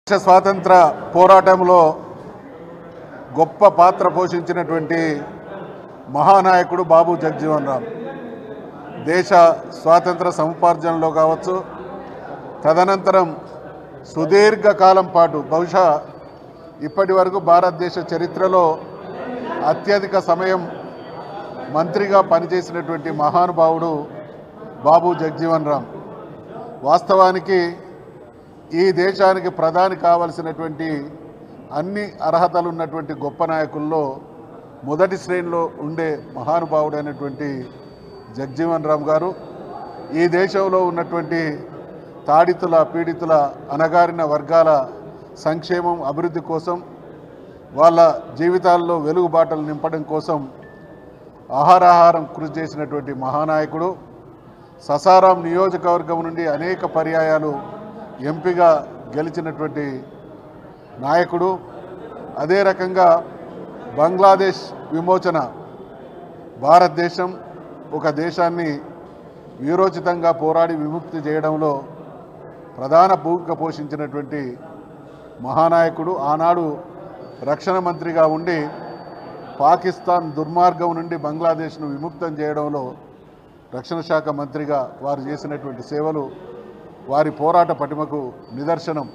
దేశ స్వాతంత్ర పోరాటంలో గొప్ప పాత్ర పోషించినటువంటి మహానాయకుడు బాబు జగజీవన్ రామ్. దేశ స్వాతంత్ర సముపార్జనలో కావచ్చు, తదనంతరం సుదీర్ఘకాలం పాటు బహుశా ఇప్పటి వరకు భారతదేశ చరిత్రలో అత్యధిక సమయం మంత్రిగా పనిచేసినటువంటి మహానుభావుడు బాబు జగజీవన్ రామ్. వాస్తవానికి ఈ దేశానికి ప్రధాని కావలసినటువంటి అన్ని అర్హతలు ఉన్నటువంటి గొప్ప నాయకుల్లో మొదటి శ్రేణిలో ఉండే మహానుభావుడైనటువంటి జగజీవన్ రామ్ గారు ఈ దేశంలో ఉన్నటువంటి తాడితుల పీడితుల అణగారిన వర్గాల సంక్షేమం అభివృద్ధి కోసం, వాళ్ళ జీవితాల్లో వెలుగుబాటలు నింపడం కోసం ఆహారాహారం కృషి చేసినటువంటి మహానాయకుడు. ససారాం నియోజకవర్గం నుండి అనేక పర్యాయాలు ఎంపీగా గెలిచినటువంటి నాయకుడు. అదే రకంగా బంగ్లాదేశ్ విమోచన, భారతదేశం ఒక దేశాన్ని వీరోచితంగా పోరాడి విముక్తి చేయడంలో ప్రధాన భూమిక పోషించినటువంటి మహానాయకుడు. ఆనాడు రక్షణ మంత్రిగా ఉండి పాకిస్తాన్ దుర్మార్గం నుండి బంగ్లాదేశ్ను విముక్తం చేయడంలో రక్షణ శాఖ మంత్రిగా వారు చేసినటువంటి సేవలు వారి పోరాట పటిమకు నిదర్శనం.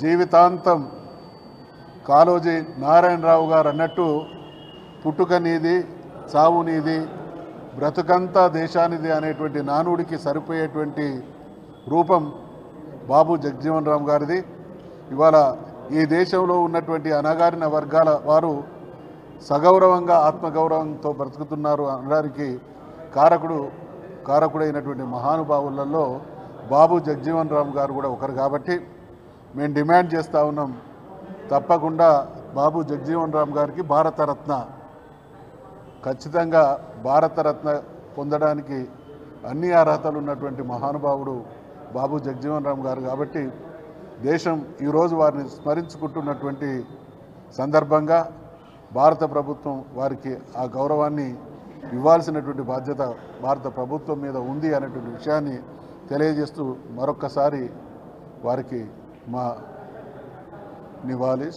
జీవితాంతం కాళోజీ నారాయణరావు గారు అన్నట్టు పుట్టుక నీది, చావు నీది, బ్రతుకంతా దేశానిది అనేటువంటి నానుడికి సరిపోయేటువంటి రూపం బాబు జగజీవన్ రామ్ గారిది. ఇవాళ ఈ దేశంలో ఉన్నటువంటి అణగారిన వర్గాల వారు సగౌరవంగా ఆత్మగౌరవంతో బ్రతుకుతున్నారు అనడానికి కారకుడైనటువంటి మహానుభావులలో బాబు జగజీవన్ రామ్ గారు కూడా ఒకరు. కాబట్టి మేము డిమాండ్ చేస్తూ ఉన్నాం, తప్పకుండా బాబు జగజీవన్ రామ్ గారికి భారతరత్న, ఖచ్చితంగా భారతరత్న పొందడానికి అన్ని అర్హతలు ఉన్నటువంటి మహానుభావుడు బాబు జగజీవన్ రామ్ గారు. కాబట్టి దేశం ఈరోజు వారిని స్మరించుకుంటున్నటువంటి సందర్భంగా భారత ప్రభుత్వం వారికి ఆ గౌరవాన్ని ఇవ్వాల్సినటువంటి బాధ్యత భారత ప్రభుత్వం మీద ఉంది అనేటువంటి విషయాన్ని తెలియజేస్తూ మరొక్కసారి వారికి మా నివాళి